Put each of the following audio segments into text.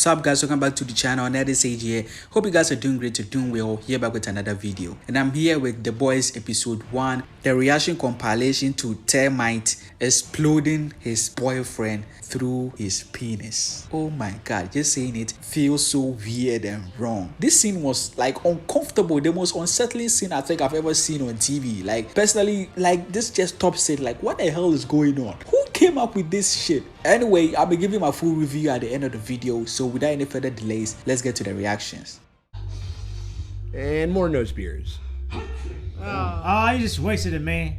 What's up guys, welcome back to the channel. Ned is Sage here. Hope you guys are doing great, doing well. Here back with another video, and I'm here with The Boys episode 1, the reaction compilation to Termite exploding his boyfriend through his penis. Oh my god, just saying it feels so weird and wrong. This scene was like uncomfortable, the most unsettling scene I think I've ever seen on TV. Like personally, like this just tops it. Like what the hell is going on? Who came up with this shit? Anyway, I'll be giving my full review at the end of the video, so without any further delays, let's get to the reactions. And more nose beers. Oh, you just wasted it, man.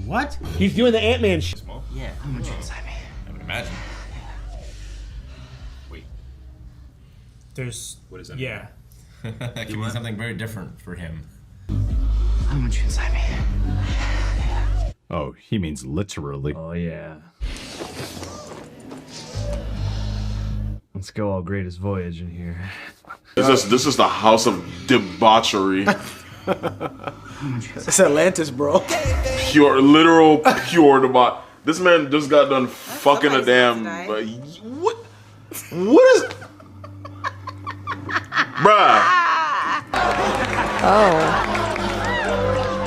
What? He's doing the Ant-Man shit. Yeah, how much inside me? I would imagine. Wait. There's... What is that? Yeah. That could mean something very different for him. How much inside me? Oh, he means literally. Oh yeah. Let's go all greatest voyage in here. This is the house of debauchery. It's Atlantis, bro. Pure, literal, pure debauchery. This man just got done fucking a damn. What? What is? Bruh. Oh.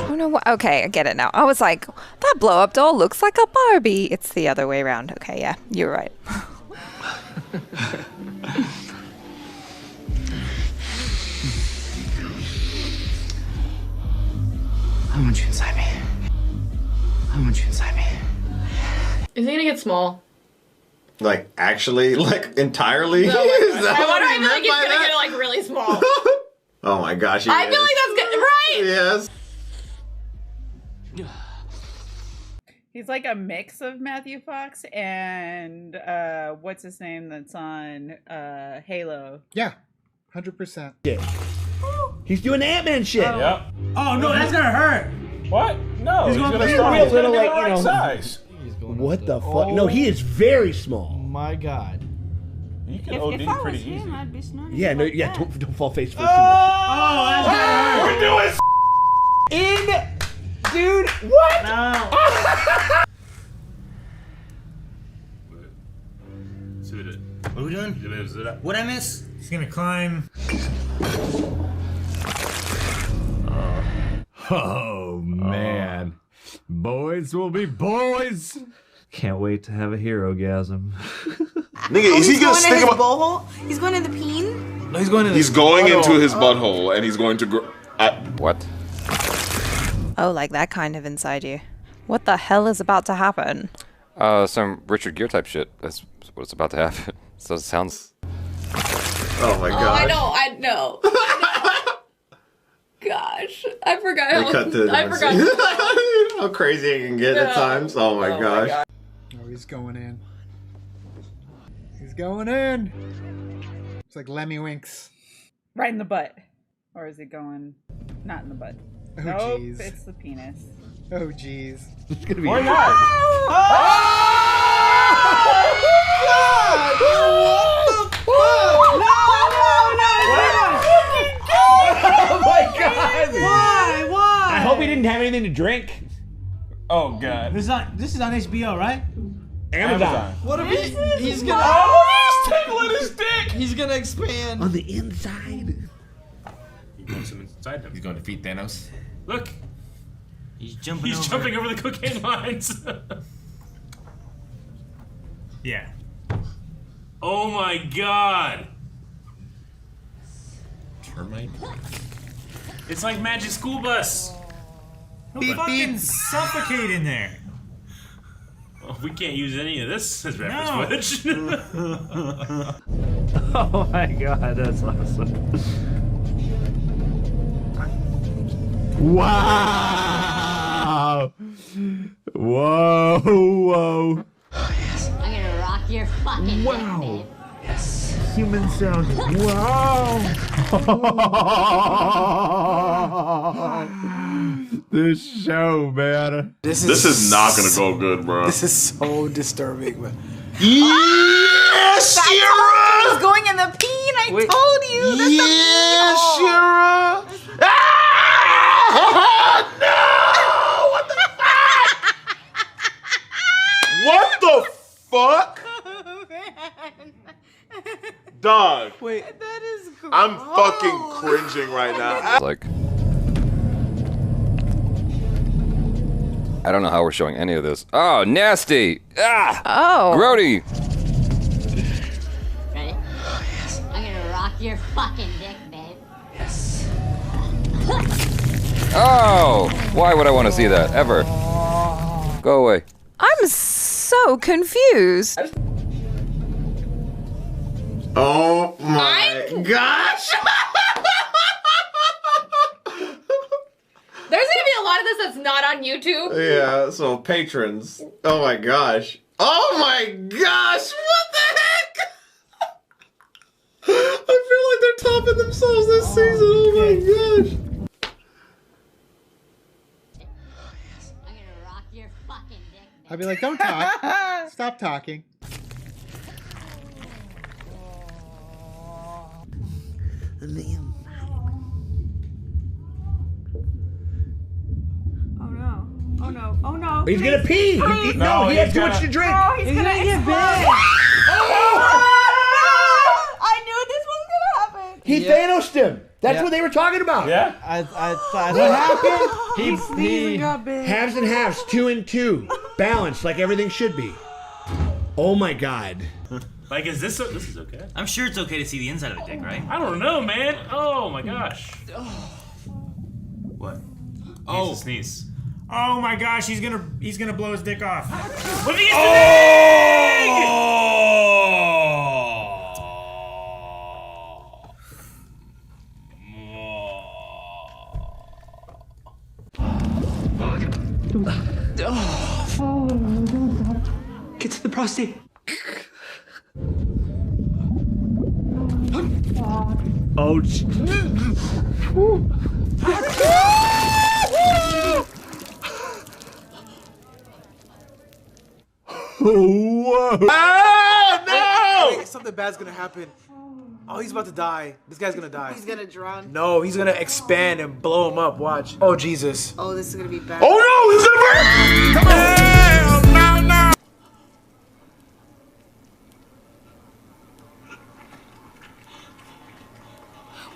Oh no, okay, I get it now. I was like, that blow up doll looks like a Barbie. It's the other way around. Okay, yeah, you're right. How much inside me? How much inside me? Is he gonna get small? Like, actually? Like, entirely? No, Is that I what wonder he if he's meant by gonna that? get like really small. Oh my gosh, he I is. feel like that's good, right? Yes. He's like a mix of Matthew Fox and what's his name that's on Halo. Yeah, 100%. Yeah. He's doing the Ant-Man shit. Yep. Oh no, that's gonna hurt. What? No, he's gonna be start a little the like, right you know, size. What the fuck? No, he is very small. My god. You can OD pretty easy. I'd be snorting. Yeah, no, yeah, don't fall face first. Oh, that's gonna hurt. We're doing Dude, what? No. What are we doing? What'd I miss? He's gonna climb. Oh man, boys will be boys. Can't wait to have a hero-gasm. Nigga, is he gonna stick him? Bowl? He's going in the peen? No, he's going in. He's going into his butthole, and he's going to grow. What? Oh, like that kind of inside you. What the hell is about to happen? Some Richard Gere type shit. That's what's about to happen. So it sounds. Oh my gosh. I know. Gosh, I forgot We how. cut to I forgot. how crazy it can get at times. Oh my gosh. Oh, he's going in. He's going in. It's like Lemmy Winks. Right in the butt. Or is it going not in the butt? Oh, Nope, jeez. it's the penis. Oh, jeez. It's gonna be. Or not? Oh my god! Why? I hope he didn't have anything to drink. Oh god. This is on HBO, right? Amazon. What if he's gonna? Oh, he's tickling his dick. He's gonna expand. On the inside. He wants him inside him. He's going to defeat Thanos. Look, He's jumping he's jumping over the cocaine lines. Yeah. Oh my god. Termite. It's like Magic School Bus. He'll fucking suffocate in there. Oh, we can't use any of this as reference No. footage. Oh my god, that's awesome. Wow! Whoa! Whoa! I'm gonna rock your fucking Wow! Human sound. Wow! This show, man. This is not gonna go good, bro. This is so disturbing, man. Yes, Shira! He's going in the peen. I told you. That's Yes, Shira! Ah! No! What the fuck? What the fuck? Dog. Wait. That is gross. I'm fucking cringing right now. Like, I don't know how we're showing any of this. Oh, nasty! Ah! Oh. Grody! Ready? Oh, yes. I'm gonna rock your fucking dick, babe. Yes. Oh! Why would I want to see that? Ever. Go away. I'm so confused. Oh my gosh! There's gonna be a lot of this that's not on YouTube. Yeah, so patrons. Oh my gosh. Oh my gosh! What the heck? I feel like they're topping themselves this season. Oh my gosh. I'm gonna rock your fucking dick. I'd be like, don't talk. Stop talking. Oh no. Oh no. Oh no. He's gonna pee. No, he has too much to drink. Oh, he's gonna get big. I knew this was gonna happen. He Thanos'd him. That's what they were talking about. Yeah? I thought. What happened? He sneezed and got big. Halves and halves, 2 and 2, balanced like everything should be. Oh my god. Like, is this this is okay? I'm sure it's okay to see the inside of the dick, right? I don't know, man. Oh my gosh. What? Oh. Needs to sneeze. Oh my gosh, he's gonna blow his dick off. What if he gets too big? Get to the prostate. Oh, Whoa! Ah, no! Wait, something bad's gonna happen. Oh, he's about to die. This guy's gonna die. He's gonna drown. No, he's gonna expand and blow him up. Watch. Oh, Jesus. Oh, this is gonna be bad. Oh no, he's gonna burn! Come on! No, no!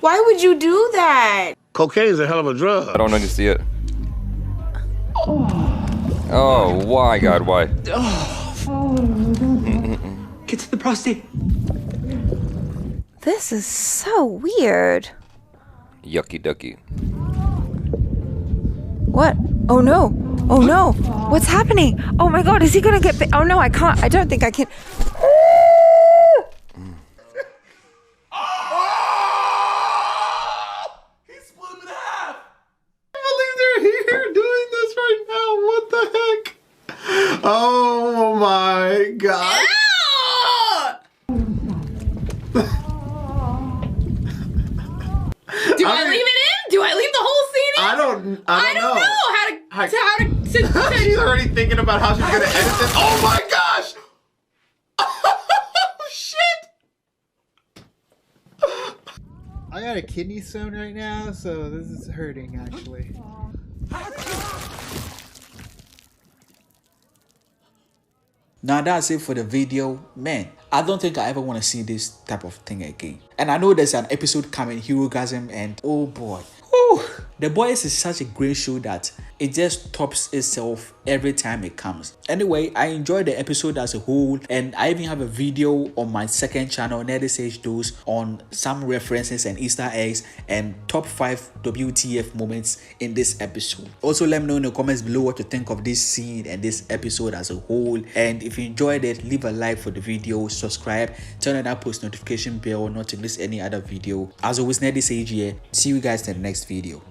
Why would you do that? Cocaine's a hell of a drug. I don't need to see it. Oh, why, God, why? get to the prostate. This is so weird. Yucky ducky. What? Oh no. Oh no. What's happening? Oh my god, is he gonna get oh no, I can't. I don't think I can. Oh my god. Do I leave it in? Do I leave the whole scene in? I don't know how to She's already thinking about how she's gonna edit this. Oh my gosh! Oh shit! I got a kidney stone right now, so this is hurting actually. Now that's it for the video. Man, I don't think I ever want to see this type of thing again. And I know there's an episode coming, Herogasm, and oh boy. Whew, The Boys is such a great show that it just tops itself every time it comes. Anyway, I enjoyed the episode as a whole, and I even have a video on my second channel, Nedisage Dose, on some references and Easter eggs and top 5 WTF moments in this episode. Also, let me know in the comments below what you think of this scene and this episode as a whole. And if you enjoyed it, leave a like for the video, subscribe, turn on that post notification bell not to miss any other video. As always, Nedisage here. See you guys in the next video.